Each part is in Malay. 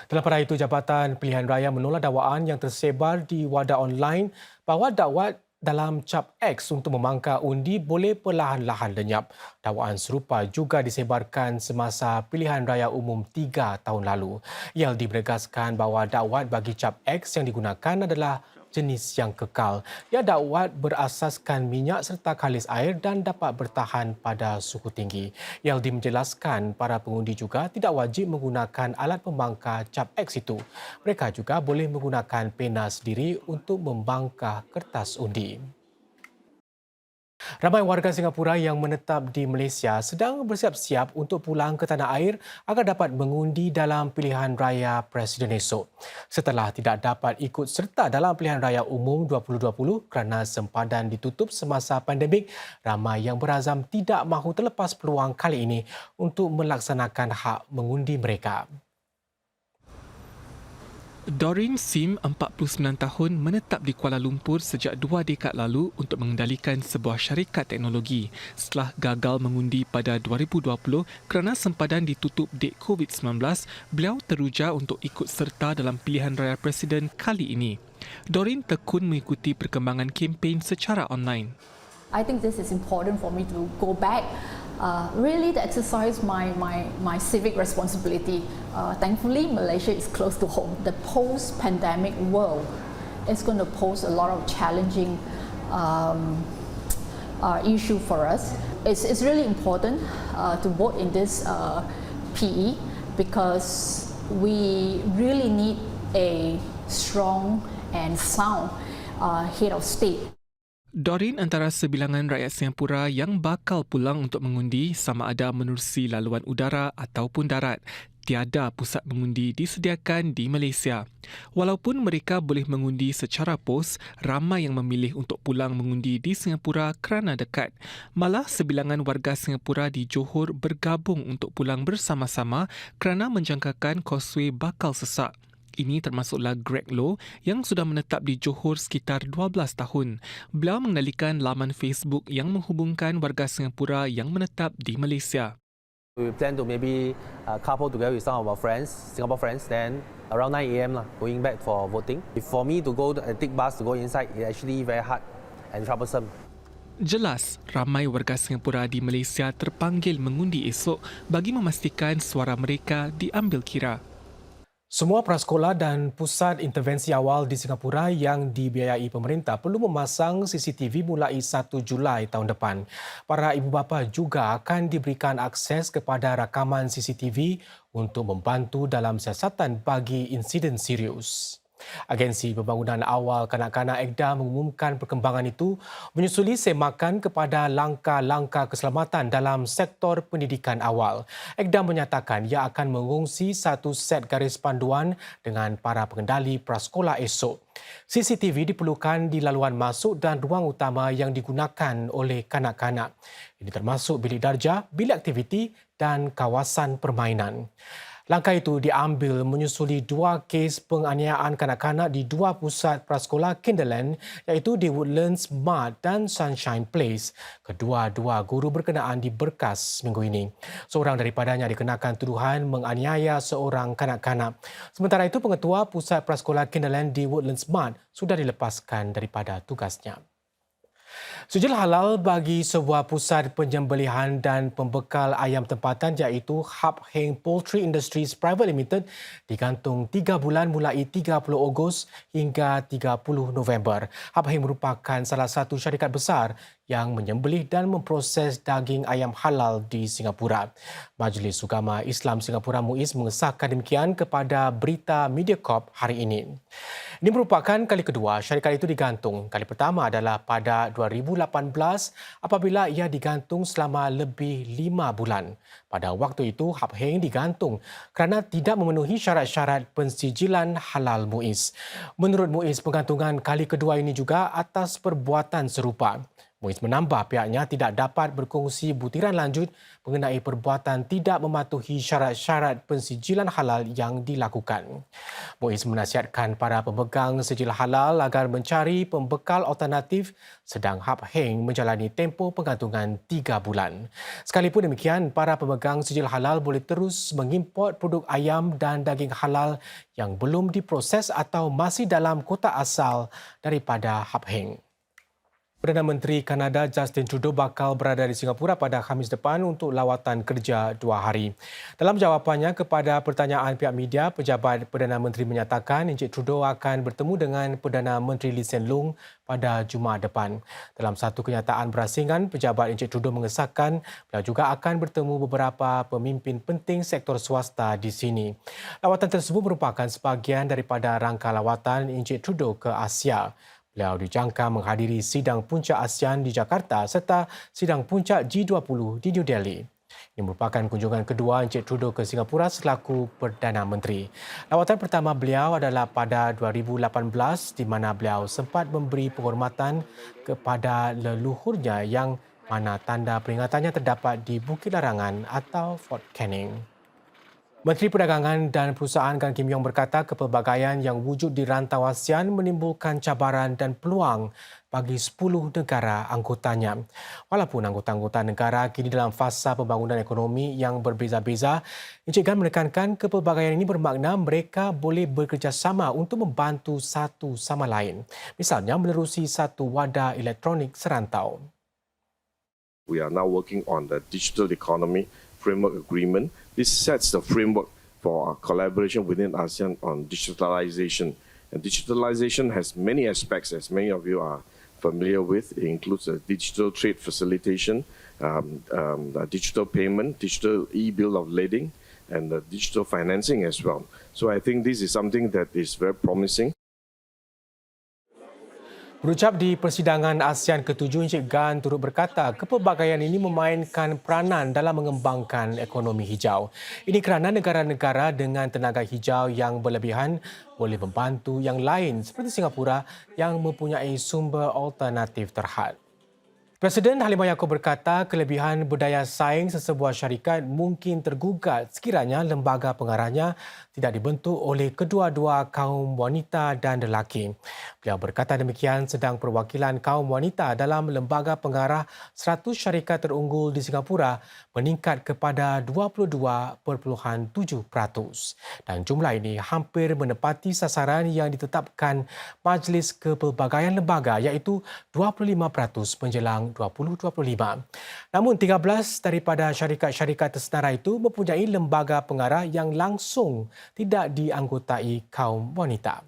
Terlepas itu, Jabatan Pilihan Raya menolak dakwaan yang tersebar di wadah online bahawa dakwat dalam cap X untuk memangka undi boleh perlahan-lahan lenyap. Dakwaan serupa juga disebarkan semasa pilihan raya umum 3 tahun lalu. YLD menegaskan bahawa dakwat bagi cap X yang digunakan adalah jenis yang kekal. Ia dakwat berasaskan minyak serta kalis air dan dapat bertahan pada suhu tinggi. YLD menjelaskan para pengundi juga tidak wajib menggunakan alat pembangkar cap X itu. Mereka juga boleh menggunakan pena sendiri untuk membangkah kertas undi. Ramai warga Singapura yang menetap di Malaysia sedang bersiap-siap untuk pulang ke tanah air agar dapat mengundi dalam pilihan raya Presiden esok. Setelah tidak dapat ikut serta dalam pilihan raya umum 2020 kerana sempadan ditutup semasa pandemik, ramai yang berazam tidak mahu terlepas peluang kali ini untuk melaksanakan hak mengundi mereka. Doreen Sim, 49 tahun, menetap di Kuala Lumpur sejak 2 dekad lalu untuk mengendalikan sebuah syarikat teknologi. Setelah gagal mengundi pada 2020 kerana sempadan ditutup dek COVID-19, beliau teruja untuk ikut serta dalam pilihan raya presiden kali ini. Doreen tekun mengikuti perkembangan kempen secara online. I think this is important for me to go back, really to exercise my civic responsibility. Thankfully, Malaysia is close to home. The post-pandemic world is going to pose a lot of challenging issue for us. It's really important to vote in this PE because we really need a strong and sound head of state. Doreen antara sebilangan rakyat Singapura yang bakal pulang untuk mengundi sama ada menerusi laluan udara ataupun darat. Tiada pusat mengundi disediakan di Malaysia. Walaupun mereka boleh mengundi secara pos, ramai yang memilih untuk pulang mengundi di Singapura kerana dekat. Malah sebilangan warga Singapura di Johor bergabung untuk pulang bersama-sama kerana menjangkakan causeway bakal sesak. Ini termasuklah Greg Low yang sudah menetap di Johor sekitar 12 tahun. Beliau mengendalikan laman Facebook yang menghubungkan warga Singapura yang menetap di Malaysia. We plan to maybe couple together with some of our friends, Singapore friends, then around 9 a.m. Going back for voting. For me to go take bus to go inside, it's actually very hard and troublesome. Jelas, ramai warga Singapura di Malaysia terpanggil mengundi esok bagi memastikan suara mereka diambil kira. Semua prasekolah dan pusat intervensi awal di Singapura yang dibiayai pemerintah perlu memasang CCTV mulai 1 Julai tahun depan. Para ibu bapa juga akan diberikan akses kepada rakaman CCTV untuk membantu dalam siasatan bagi insiden serius. Agensi Pembangunan Awal Kanak-Kanak EGDA mengumumkan perkembangan itu menyusuli semakan kepada langkah-langkah keselamatan dalam sektor pendidikan awal. EGDA menyatakan ia akan mengongsi satu set garis panduan dengan para pengendali prasekolah esok. CCTV diperlukan di laluan masuk dan ruang utama yang digunakan oleh kanak-kanak. Ini termasuk bilik darjah, bilik aktiviti dan kawasan permainan. Langkah itu diambil menyusuli 2 kes penganiayaan kanak-kanak di 2 pusat prasekolah Kinderland iaitu di Woodlands Mart dan Sunshine Place. Kedua-dua guru berkenaan diberkas minggu ini. Seorang daripadanya dikenakan tuduhan menganiaya seorang kanak-kanak. Sementara itu, pengetua pusat prasekolah Kinderland di Woodlands Mart sudah dilepaskan daripada tugasnya. Sejil halal bagi sebuah pusat penyembelihan dan pembekal ayam tempatan iaitu Hap Heng Poultry Industries Private Limited digantung 3 bulan mulai 30 Ogos hingga 30 November. Hap Heng merupakan salah satu syarikat besar yang menyembelih dan memproses daging ayam halal di Singapura. Majlis Ugama Islam Singapura MUIS mengesahkan demikian kepada berita Mediacorp hari ini. Ini merupakan kali kedua syarikat itu digantung. Kali pertama adalah pada 2018 apabila ia digantung selama lebih 5 bulan. Pada waktu itu, Hap Heng digantung kerana tidak memenuhi syarat-syarat pensijilan halal MUIS. Menurut MUIS, penggantungan kali kedua ini juga atas perbuatan serupa. Muiz menambah pihaknya tidak dapat berkongsi butiran lanjut mengenai perbuatan tidak mematuhi syarat-syarat pensijilan halal yang dilakukan. Muiz menasihatkan para pemegang sijil halal agar mencari pembekal alternatif sedang Hap Heng menjalani tempoh penggantungan 3 bulan. Sekalipun demikian, para pemegang sijil halal boleh terus mengimport produk ayam dan daging halal yang belum diproses atau masih dalam kotak asal daripada Hap Heng. Perdana Menteri Kanada Justin Trudeau bakal berada di Singapura pada Khamis depan untuk lawatan kerja 2 hari. Dalam jawapannya kepada pertanyaan pihak media, pejabat Perdana Menteri menyatakan Encik Trudeau akan bertemu dengan Perdana Menteri Lee Hsien Loong pada Jumaat depan. Dalam satu kenyataan berasingan, pejabat Encik Trudeau mengesahkan beliau juga akan bertemu beberapa pemimpin penting sektor swasta di sini. Lawatan tersebut merupakan sebahagian daripada rangka lawatan Encik Trudeau ke Asia. Beliau dijangka menghadiri sidang puncak ASEAN di Jakarta serta sidang puncak G20 di New Delhi. Ini merupakan kunjungan kedua Encik Trudeau ke Singapura selaku Perdana Menteri. Lawatan pertama beliau adalah pada 2018 di mana beliau sempat memberi penghormatan kepada leluhurnya yang mana tanda peringatannya terdapat di Bukit Larangan atau Fort Canning. Menteri Perdagangan dan Perusahaan Gan Kim Yong berkata kepelbagaian yang wujud di rantau ASEAN menimbulkan cabaran dan peluang bagi 10 negara anggotanya. Walaupun anggota-anggota negara kini dalam fasa pembangunan ekonomi yang berbeza-beza, Encik Gan menekankan kepelbagaian ini bermakna mereka boleh bekerjasama untuk membantu satu sama lain. Misalnya menerusi satu wadah elektronik serantau. We are now working on the Digital Economy Framework Agreement. This sets the framework for collaboration within ASEAN on digitalization. And digitalization has many aspects, as many of you are familiar with. It includes a digital trade facilitation, digital payment, digital e-bill of lading, and digital financing as well. So I think this is something that is very promising. Berucap di persidangan ASEAN ke-7, Encik Gan turut berkata kepelbagaian ini memainkan peranan dalam mengembangkan ekonomi hijau. Ini kerana negara-negara dengan tenaga hijau yang berlebihan boleh membantu yang lain seperti Singapura yang mempunyai sumber alternatif terhad. Presiden Halimah Yacob berkata kelebihan berdaya saing sesebuah syarikat mungkin tergugat sekiranya lembaga pengarahnya tidak dibentuk oleh kedua-dua kaum wanita dan lelaki. Beliau berkata demikian sedang perwakilan kaum wanita dalam lembaga pengarah 100 syarikat terunggul di Singapura meningkat kepada 22.7%. Dan jumlah ini hampir menepati sasaran yang ditetapkan Majlis Kepelbagaian Lembaga iaitu 25% menjelang 2025. Namun 13 daripada syarikat-syarikat tersedara itu mempunyai lembaga pengarah yang langsung tidak dianggotai kaum wanita.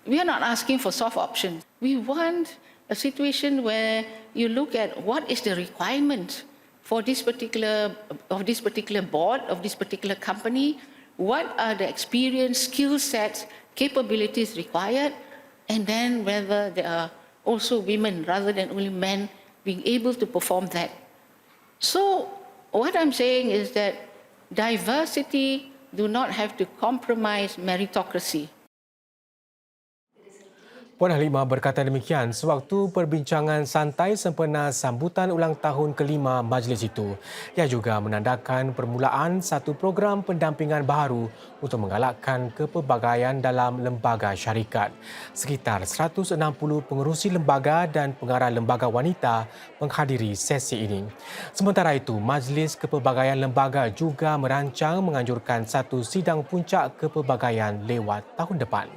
We are not asking for soft options. We want a situation where you look at what is the requirement for this particular board of this particular company, what are the experience, skill sets, capabilities required, and then whether there are also women rather than only men being able to perform that. So what I'm saying is that diversity do not have to compromise meritocracy. Puan Halimah berkata demikian sewaktu perbincangan santai sempena sambutan ulang tahun kelima majlis itu. Ia juga menandakan permulaan satu program pendampingan baru untuk menggalakkan kepelbagaian dalam lembaga syarikat. Sekitar 160 pengerusi lembaga dan pengarah lembaga wanita menghadiri sesi ini. Sementara itu, Majlis Kepelbagaian Lembaga juga merancang menganjurkan satu sidang puncak kepelbagaian lewat tahun depan.